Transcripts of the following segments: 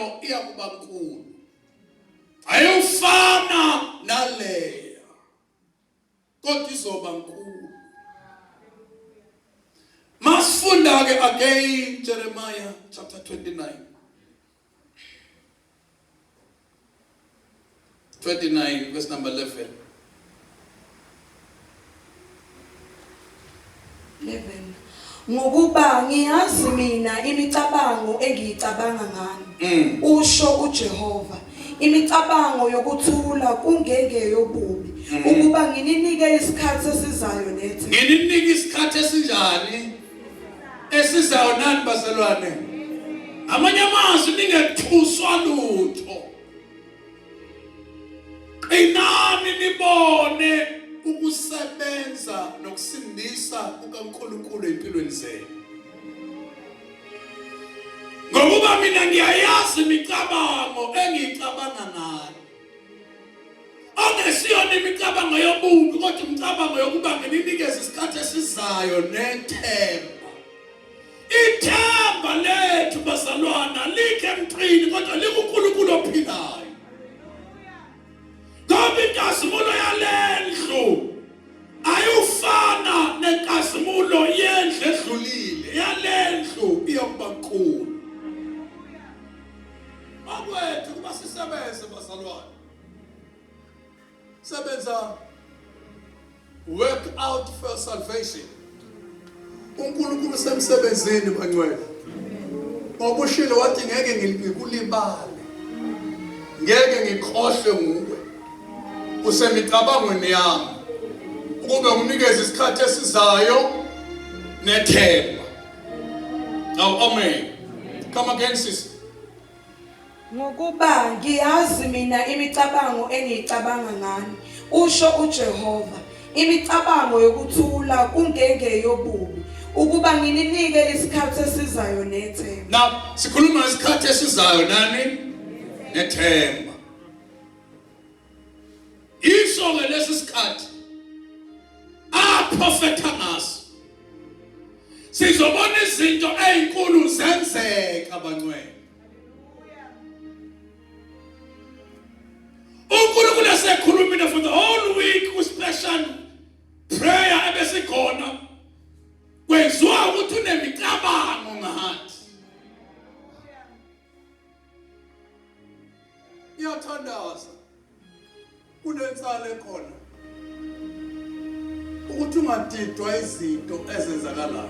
yayo iyakuba nkulu. Ayofana naleya. Kodwa izoba nkulu. Masifunda ke again Jeremiah chapter 29. 29 verse number 11. 11. Ngokuba ngiyazi mina imicabango engiyicabanga ngani, usho uJehova, imicabango yokuthula kungengeyobubi, ukuba ngininike isikhathi esizayo nethe. Ngininike isikhathi esinjani? Esizayo nani bazalwane? Amanye amazwi ningethuswa lutho. Qinani nibone ukusebenza nokusindisa kukaNkulunkulu empilweni zenu. Ngokuba mina ngiyayazi imicabango engiyicabanga ngani. Ongesiyona imicabango yobubi kodwa imicabango yokuba ngininikeze isikhathi esizayo nethemba. Ithemba lethu bazalwana likhe emqini kodwa likuNkulunkulu ophilayo. Ngoba inkazimulo yalendlu ayufana nenkazimulo yendlu edlulile. Yalendlu iyokuba nkulu. Bakwethu kuba sisebenze bazalwane. Sebenza work out for salvation. uNkulunkulu semsebenzini bangcwele. Ngoba ushilo wathi ngeke ngikulibale. Ngeke ngikhohlwe nguwe. Usemicabangweni yami. Ukube unikeze isikhathi esizayo nethemba. Now amen. Come again sis. Ngokuba ngiyazi mina imicabango engiyicabanga ngani, usho uJehova, imicabango yokuthula kungengeyobubi, ukuba ngininike isikhathi esizayo nethemba. Now sikhuluma ngesikhathi esizayo nani? Nethemba. Isho ke lesi sikhathi prophetha ngaso. Sizobona izinto ezinkulu zenzeka abangcwele. uNkulunkulu esekhulumile for the whole week with special prayer ebesikhona. Kwenziwa ukuthi unemicabango ngathi. Iyathandaza. Kunensala ekhona. Ukuthi ungadidwa izinto ezenzakalayo.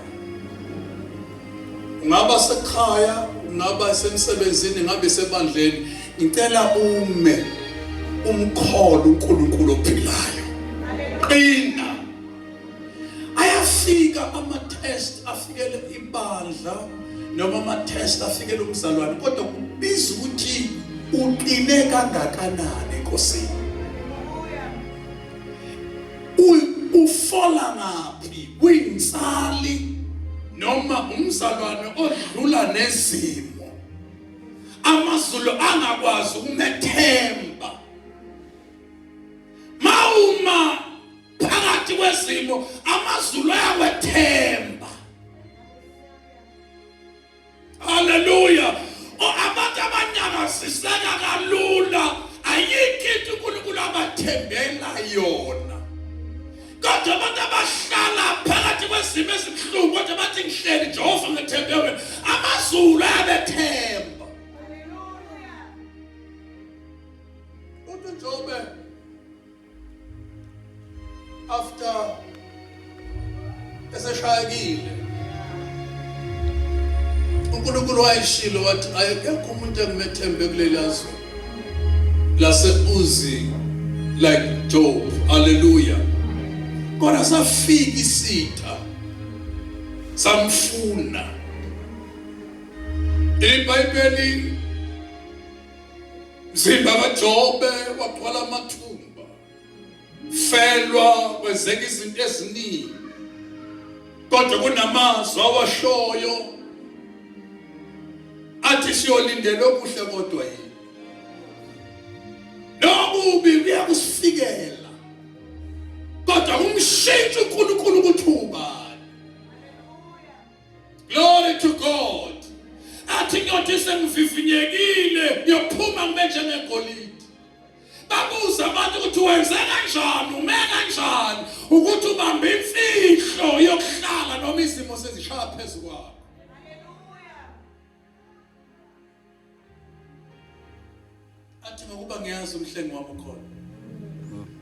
Ungaba sekhaya, ungaba semsebenzini, ngabe sebandleni, ngicela ume umkholo uNkulunkulu ophilayo. Qina. Ayafika ama-test afikele ibandla noma ama-test afikele umzalwane, kodwa kubiza ukuthi uqine kangakanani enkosini. Ufola ngaphi kwinsali noma umzalwane odlula nezimo, amazulu angakwazi ukumethemba. Mauma phakathi kwezimo amazulu ayakwethemba. Hallelujah. Abantu abanyakaziseka kalula, ayikho into uNkulunkulu abathembela yona. Kodwa abantu abahlala phakathi kwezimo ezibuhlungu kodwa bathi ngihleli Jehova ngithembe wena, amazulu ayabethemba. Hallelujah. Uthi Jobe after eseshayekile uNkulunkulu wayishilo wathi ayekho umuntu engimethembe kuleli azwe lase-Uzi like Job. Hallelujah. Kodwa safika isitha samfuna. IBhayibheli mzimba kaJobe wagcwala amathumba, felwa kwenzeka izinto eziningi, kodwa kunamazwi awashoyo athi siyolindela okuhle kodwa yini nokubi kuyakusifikela, kodwa umshintshe uNkulunkulu kuthuba. Glory to God. Athi ngiyothi sengivivinyekile makube njengegolide. Babuza abantu ukuthi wenze kanjani, ume kanjani, ukuthi ubambe imfihlo yokuhlala noma izimo sezishaya phezulu kwakho. Athi ngokuba ngiyazi umhlengi wami ukhona.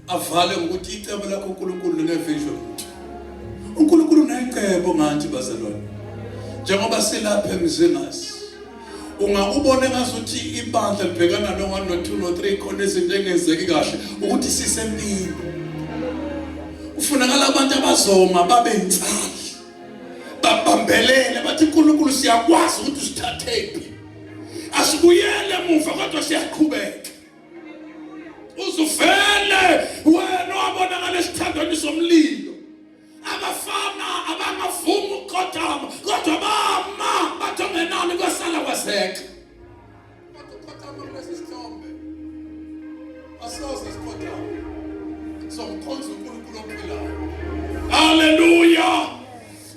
Avale ukuthi icebo lakho uNkulunkulu lingevisho lutho. uNkulunkulu unayicebo ngathi bazalwane. Njengoba silapha emzingasi. Ungakubona ngazuthi ibandla libhekana no1 no2 no3 khona izinto engenzeki kahle ukuthi sisempilo. Ufunakala abantu abazoma babe insali. Babambelele bathi uNkulunkulu siyakwazi ukuthi usithathephi. Asibuyele emuva kodwa siyaqhubeka. Uzuvele wena wabonakala esithandweni somlilo. Abafana abangavuma ukukhothama kodwa bama bathongenani kwasala kwaseka. Kodwa ukhothama kulesi sithombe. Asoze sikhothama. Somkhonza uNkulunkulu ophilayo. Hallelujah.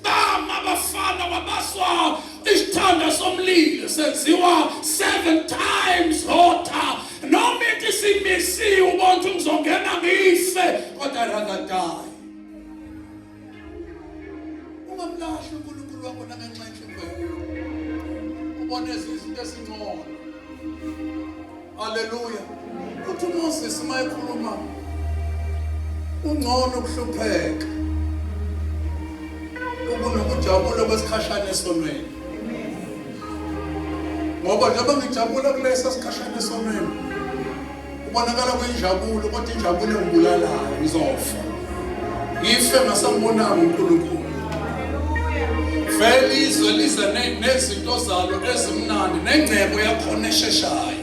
Bama abafana wabaswa isithanda somlilo senziwa 7 times hotter. Noma ithi simisi ubonke ngizongena ngife kodwa rather die. Ungamlahli uNkulunkulu wakho nangenxa yenhliziyo. Ubone izinto ezingcono. Hallelujah. Uthi Moses mayekhuluma ungcono ukuhlupheka. Ukunokujabula kwesikhashana esonweni. Ngoba njengoba ngijabula kulesa sikhashana esonweni. Ubonakala kwenjabulo kodwa injabulo engibulalayo ngizofa. Ngife ngasambonanga uNkulunkulu. Vele izwe lize nezinto zalo ezimnandi nengcebo yakhona esheshayo.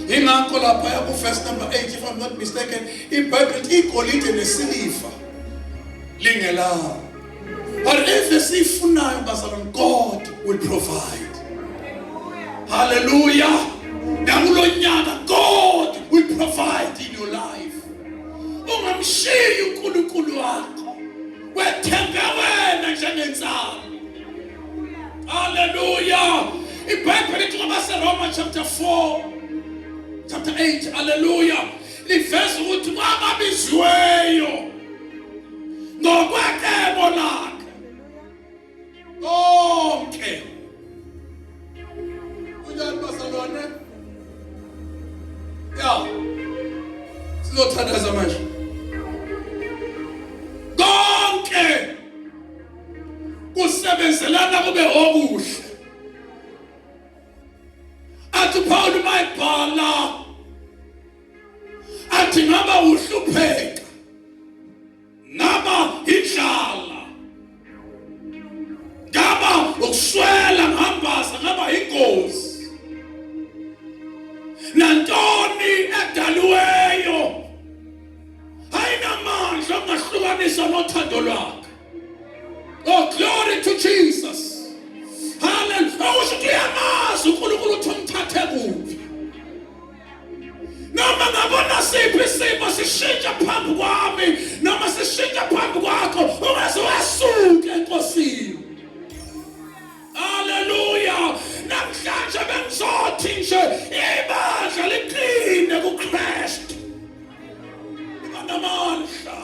Ingakho lapha yaku verse number 8 if I'm not mistaken iBhayibheli igolide nesiliva lingelayo. But if sifunayo bazalwane God will provide. Hallelujah. Nakulo nyaka God will provide in your life. Ungamshiyi uNkulunkulu wakho. Wethemba wena njengensalo. Hallelujah. IBhayibheli lithi kwabaseRoma chapter 4 chapter 8 hallelujah. Liveza ukuthi kwababiziweyo ngokwecebo lakhe konke. Unjani bazalwane? Ya. Sizothandaza manje. Konke kusebenzelana kube okuhle. Athi Paul mayibhala athi ngaba uhlupheka ngaba indlala ngaba ukuswela ngambaza ngaba ingozi nantoni edaliweyo ayinamandla ongahlukanisa nothando lwakhe. Oh, glory to Jesus. Hallelujah. Awusho kuyamazi uNkulunkulu uthi umthathe kuphi. Noma ngabona siphi isimo sishintsha phambi kwami noma sishintsha phambi kwakho ungaze wasuke enkosini. Hallelujah. Namhlanje bengizothi nje ibandla liqine kuKristu. Ibanamandla.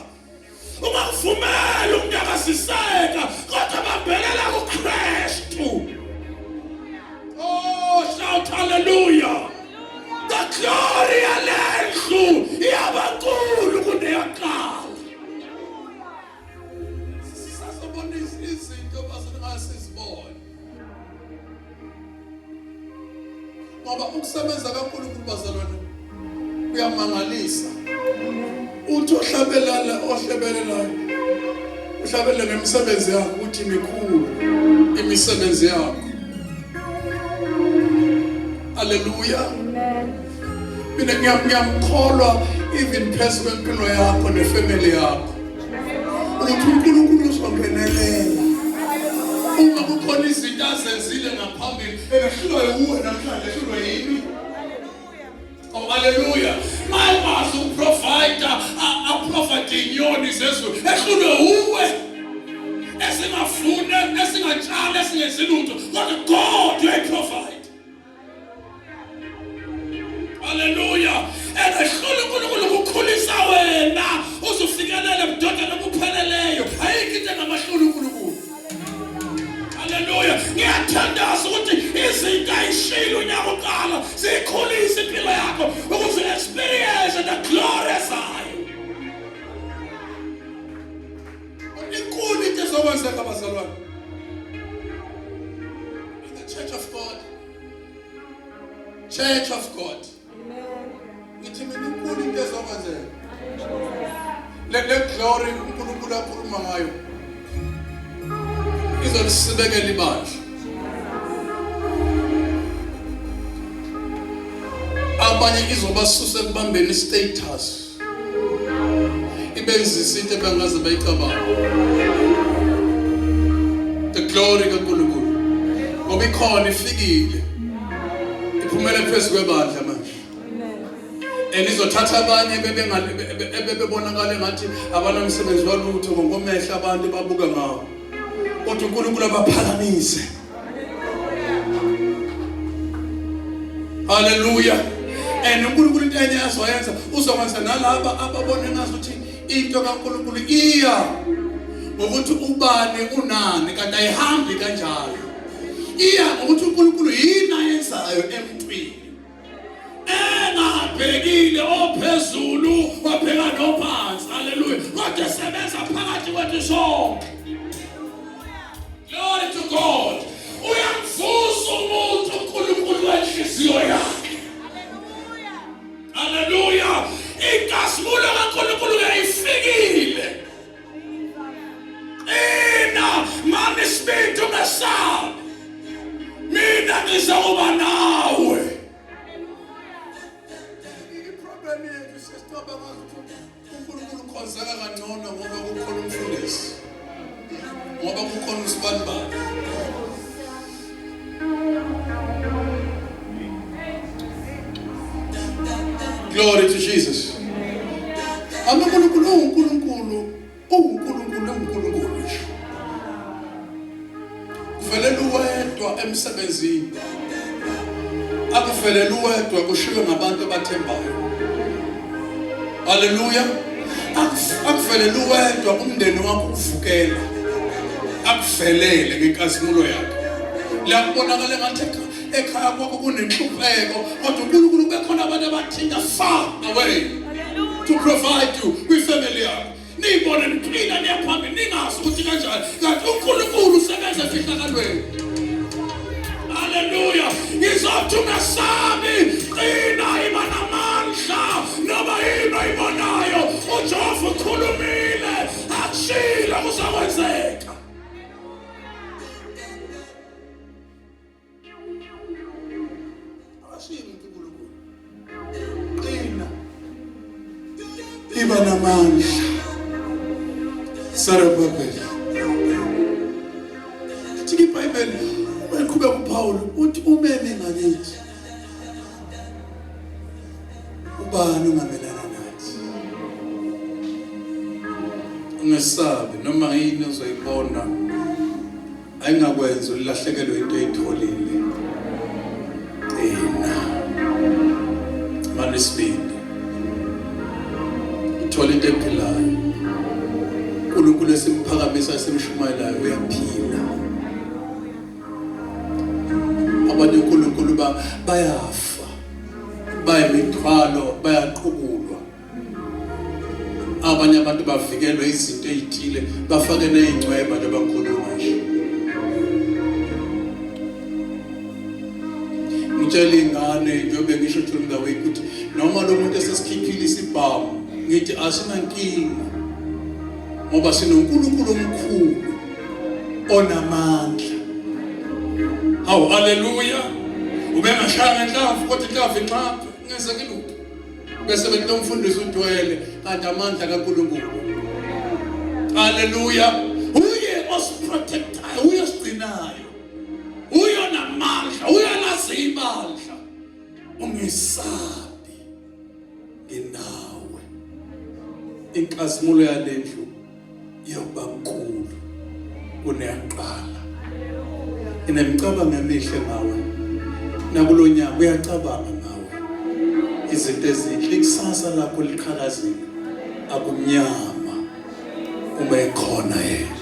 Ungavumela ukunyakaziseka kodwa bambelela kuKristu. Oh, shout hallelujah. The glory alendlu iyabankulu kuneyaqala. Sasabona izinto bazingasizibona. Ngoba ukusebenza kaNkulunkulu bazalwane kuyamangalisa. Uthi ohlabelelayo uhlabela ngemisebenzi yakho uthi mikhulu imisebenzi yakho. Hallelujah. Mina ngiyamkholwa even phezu kwempilo yakho nefamily yakho. Uthi uNkulunkulu uzongenelela. Uma kukhona izinto azenzile ngaphambili ebehlulwe uwe namhlanje ehlulwe yini? Oh, hallelujah. My was who provider, a prophet in yoni zezwe. Ehlulwe uwe. Esingafuna, esingatshala, esingesilutho. But God will provide. Hallelujah. Ehlula uNkulunkulu ukukhulisa wena uzufikelela ebudodeni obupheleleyo. Ayikho into engamahlula uNkulunkulu. Hallelujah. Ngiyathandaza ukuthi izinto ayishilo unyaka oqala zikhulisa impilo yakho ukuze experience the glory zayo. Inkulu into ezokwenzeka abazalwane. In the church of God. Church of God. Ngithi mina inkulu into ezokwenzeka. Le glory uNkulunkulu akhuluma ngayo. Izolisibekela ibandla. Abanye izobasusa ekubambeni status. Ibenzisa into ebangaze bayicabanga. The glory kaNkulunkulu. Ngoba ikhona ifikile. Iphumele phezulu kwebandla manje. Elizothatha abanye bebebonakala ngathi abanomsebenzi walutho ngomehla abantu babuka ngawo. Kodwa uNkulunkulu abaphakamise. Hallelujah. uNkulunkulu into enye azoyenza uzokwenza nalabo ababone ngazuthi into kaNkulunkulu iya ngokuthi ubani unani kanti ayihambi kanjalo. Iya ngokuthi uNkulunkulu yini ayenzayo emntwini. Engabhekile ophezulu wabheka nophansi. Hallelujah. Kodwa sebenza phakathi kwethu sonke. Glory to God. Uyamvusa umuntu uNkulunkulu wenhliziyo yakhe. Hallelujah. Inkazimulo kaNkulunkulu yayifikile. Mami Smith ungasabi. Mina ngizokuba nawe. Iproblem yethu sesithoba ngathi uNkulunkulu ukhonzeka kangcono ngoba kukhona umfundisi. Ngoba kukhona usibanibani. Glory to Jesus. uNkulunkulu kuvelele uwedwa emsebenzini. Akuvelele uwedwa kushiwe ngabantu abathembayo. Hallelujah. Akuvelele uwedwa umndeni wakho uvukela. Akuvelele ngenkazimulo yakhe. La kubonakala ngathi ekhaya kwakho kunenhlupheko kodwa uNkulunkulu bekhona abantu abathinta far away to provide you with family yakho. Nibone niphila niyaphambili ningazi ukuthi kanjani kanti uNkulunkulu usebenza efihlakalweni. Hallelujah. Ngizothi ungasabi qina iba namandla noma yini oyibonayo uJehova ukhulumile akushilo kuzokwenzeka. Iba namandla. Sarababeli. Tiki iBhayibheli uqhubeka uPaul uthi umeme ngakithi. Ubani ungamelana nathi? Ungesabi noma yini uzoyibona ayingakwenza ulahlekelwe into eyitholile. Mani speed. Uthola into ephilayo. uNkulunkulu esimphakamisa esimshumayelayo uyaphila. Abantu uNkulunkulu bayafa. Bayimithwalo bayaqhubulwa. Abanye abantu bavikelwe izinto ezithile bafake nezingcweba nje bakhuluma nje. Ngitshela ingane njobe ngisho during the week ukuthi noma lo muntu esesikhiphile isibhamu ngithi asinankinga ngoba sinoNkulunkulu omkhulu onamandla. Hawu haleluya. Ubengashaya ngenhlavu kodwa inhlavu inqapha ngezeke lutho. Bese bethi umfundisi udwele kanti amandla kaNkulunkulu. Haleluya. Uye osiprotectayo, uye osigcinayo. Uyo namandla, uyalazi ibandla. Ungesabi ngenawe. Inkazimulo yalendlu yokuba nkulu kuneyaqala. Inemicabango emihle ngawe. Nakulonyaka uyacabanga ngawe. izinto ezinhle ikusasa lakho liqhakazile akumnyama uma ekhona yena